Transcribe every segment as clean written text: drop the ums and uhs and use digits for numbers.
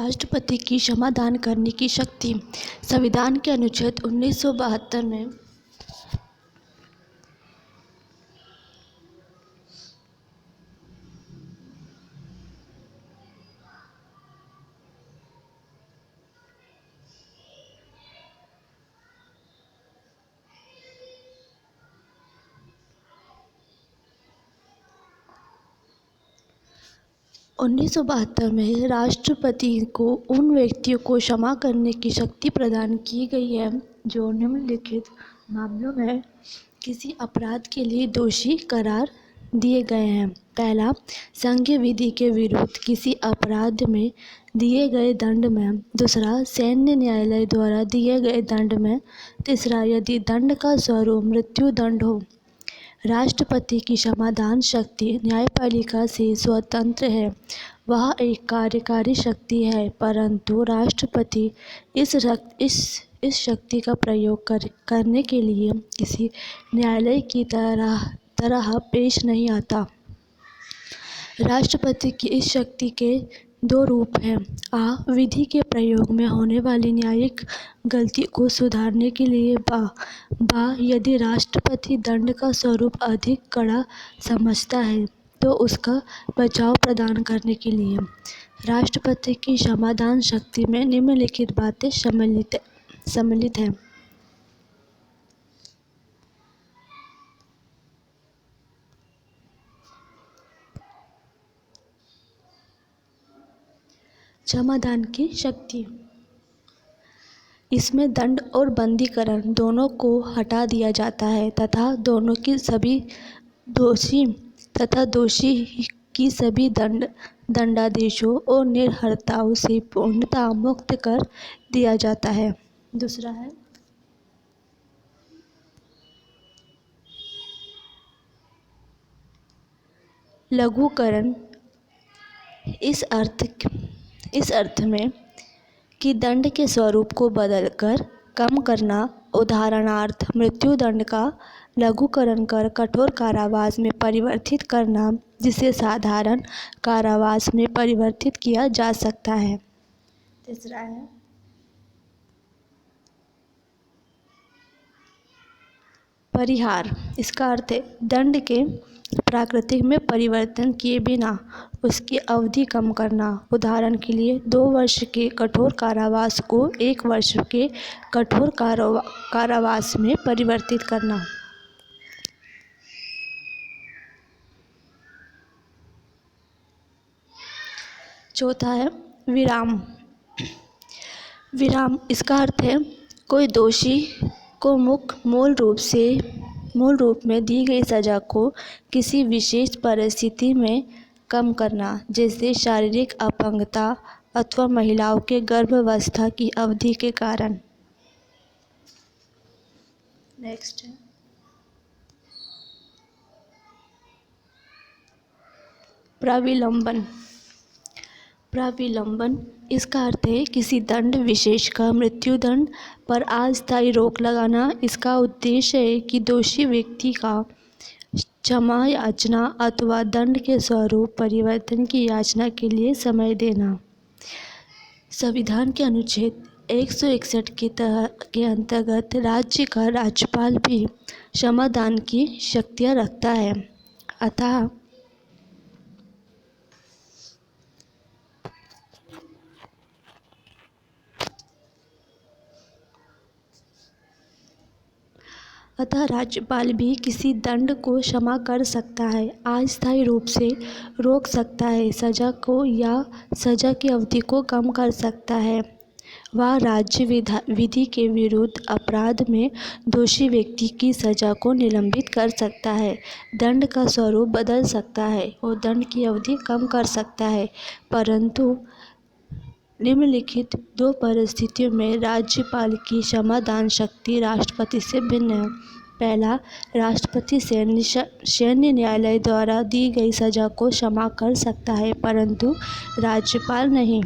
राष्ट्रपति की क्षमादान करने की शक्ति। संविधान के अनुच्छेद 1972 में 1972 में राष्ट्रपति को उन व्यक्तियों को क्षमा करने की शक्ति प्रदान की गई है जो निम्नलिखित मामलों में किसी अपराध के लिए दोषी करार दिए गए हैं। पहला, संघीय विधि के विरुद्ध किसी अपराध में दिए गए दंड में। दूसरा, सैन्य न्यायालय द्वारा दिए गए दंड में। तीसरा, यदि दंड का स्वरूप मृत्यु दंड हो। राष्ट्रपति की क्षमादान शक्ति न्यायपालिका से स्वतंत्र है। वह एक कार्यकारी शक्ति है, परंतु राष्ट्रपति इस शक्ति का प्रयोग करने के लिए किसी न्यायालय की तरह पेश नहीं आता। राष्ट्रपति की इस शक्ति के दो रूप हैं। आ, विधि के प्रयोग में होने वाली न्यायिक गलती को सुधारने के लिए। बा, यदि राष्ट्रपति दंड का स्वरूप अधिक कड़ा समझता है तो उसका बचाव प्रदान करने के लिए। राष्ट्रपति की क्षमादान शक्ति में निम्नलिखित बातें सम्मिलित हैं। क्षमादान की शक्ति। इसमें दंड और बंदीकरण दोनों को हटा दिया जाता है तथा दोषी की सभी दंडादेशों और निर्हरताओं से पूर्णतः मुक्त कर दिया जाता है। दूसरा है लघुकरण। इस अर्थ में कि दंड के स्वरूप को बदलकर कम करना। उदाहरणार्थ, मृत्युदंड का लघुकरण कर कठोर कारावास में परिवर्तित करना, जिसे साधारण कारावास में परिवर्तित किया जा सकता है। तीसरा है परिहार। इसका अर्थ है दंड के प्राकृतिक में परिवर्तन किए बिना उसकी अवधि कम करना। उदाहरण के लिए 2 वर्ष के कठोर कारावास को 1 वर्ष के कठोर कारावास में परिवर्तित करना। चौथा है विराम। विराम, इसका अर्थ है कोई दोषी को मूल रूप में दी गई सजा को किसी विशेष परिस्थिति में कम करना, जैसे शारीरिक अपंगता अथवा महिलाओं के गर्भावस्था की अवधि के कारण। नेक्स्ट है प्राविलंबन। इसका अर्थ है किसी दंड, विशेषकर मृत्युदंड पर अस्थायी रोक लगाना। इसका उद्देश्य है कि दोषी व्यक्ति का क्षमा याचना अथवा दंड के स्वरूप परिवर्तन की याचना के लिए समय देना। संविधान के अनुच्छेद 161 के अंतर्गत राज्य का राज्यपाल भी क्षमादान की शक्तियाँ रखता है। अतः राज्यपाल भी किसी दंड को क्षमा कर सकता है, अस्थायी रूप से रोक सकता है, सजा को या सजा की अवधि को कम कर सकता है। वह राज्य विधि के विरुद्ध अपराध में दोषी व्यक्ति की सजा को निलंबित कर सकता है, दंड का स्वरूप बदल सकता है और दंड की अवधि कम कर सकता है। परंतु निम्नलिखित 2 परिस्थितियों में राज्यपाल की क्षमादान शक्ति राष्ट्रपति से भिन्न है। पहला, राष्ट्रपति सैन्य न्यायालय द्वारा दी गई सजा को क्षमा कर सकता है, परंतु राज्यपाल नहीं।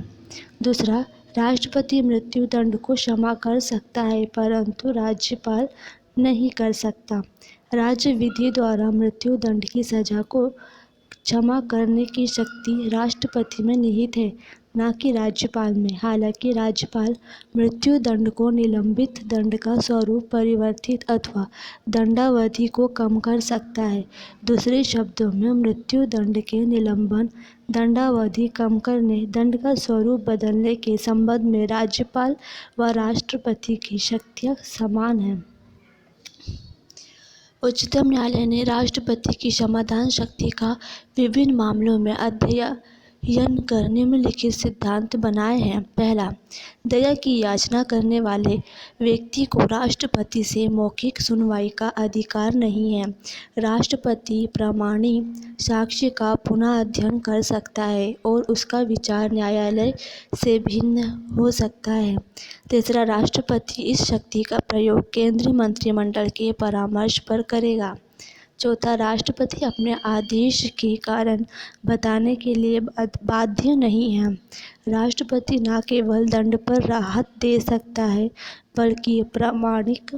दूसरा, राष्ट्रपति मृत्युदंड को क्षमा कर सकता है, परंतु राज्यपाल नहीं कर सकता। राज्य विधि द्वारा मृत्युदंड की सजा को क्षमा करने की शक्ति राष्ट्रपति में निहित है, न कि राज्यपाल में। हालांकि राज्यपाल मृत्यु दंड को निलंबित दंड का स्वरूप परिवर्तित अथवा दंडावधि को कम कर सकता है। दूसरे शब्दों में मृत्यु दंड के निलंबन, दंडावधि कम करने, दंड का स्वरूप बदलने के संबंध में राज्यपाल व राष्ट्रपति की शक्तियां समान हैं। उच्चतम न्यायालय ने राष्ट्रपति की क्षमादान शक्ति का विभिन्न मामलों में अध्ययन कर निम्नलिखित सिद्धांत बनाए हैं। पहला, दया की याचना करने वाले व्यक्ति को राष्ट्रपति से मौखिक सुनवाई का अधिकार नहीं है। राष्ट्रपति प्रामाणिक साक्ष्य का पुनः अध्ययन कर सकता है और उसका विचार न्यायालय से भिन्न हो सकता है। तीसरा, राष्ट्रपति इस शक्ति का प्रयोग केंद्रीय मंत्रिमंडल के परामर्श पर करेगा। चौथा, राष्ट्रपति अपने आदेश के कारण बताने के लिए बाध्य नहीं है। राष्ट्रपति न केवल दंड पर राहत दे सकता है बल्कि प्रामाणिक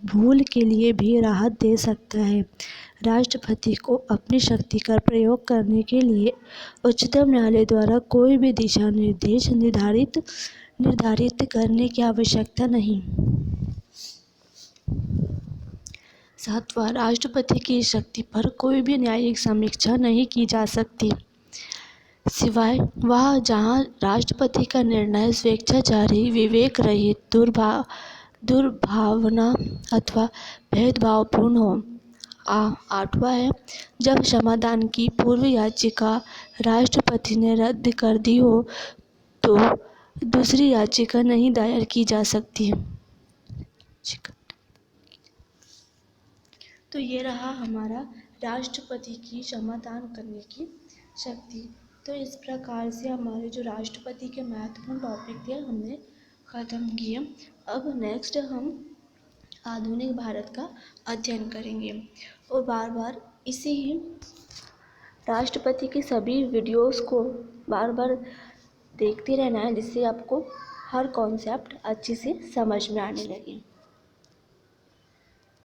भूल के लिए भी राहत दे सकता है। राष्ट्रपति को अपनी शक्ति का प्रयोग करने के लिए उच्चतम न्यायालय द्वारा कोई भी दिशा निर्देश निर्धारित करने की आवश्यकता नहीं। सातवां, राष्ट्रपति की शक्ति पर कोई भी न्यायिक समीक्षा नहीं की जा सकती, सिवाय वह जहां राष्ट्रपति का निर्णय स्वेच्छाचारी, विवेक रहित, दुर्भावना अथवा भेदभावपूर्ण हो। आठवां है, जब क्षमादान की पूर्व याचिका राष्ट्रपति ने रद्द कर दी हो तो दूसरी याचिका नहीं दायर की जा सकती। तो ये रहा हमारा राष्ट्रपति की क्षमादान करने की शक्ति। तो इस प्रकार से हमारे जो राष्ट्रपति के महत्वपूर्ण टॉपिक थे हमने ख़त्म किए। अब नेक्स्ट हम आधुनिक भारत का अध्ययन करेंगे और बार बार इसी ही राष्ट्रपति के सभी वीडियोस को बार बार देखते रहना है, जिससे आपको हर कॉन्सेप्ट अच्छे से समझ में आने लगे।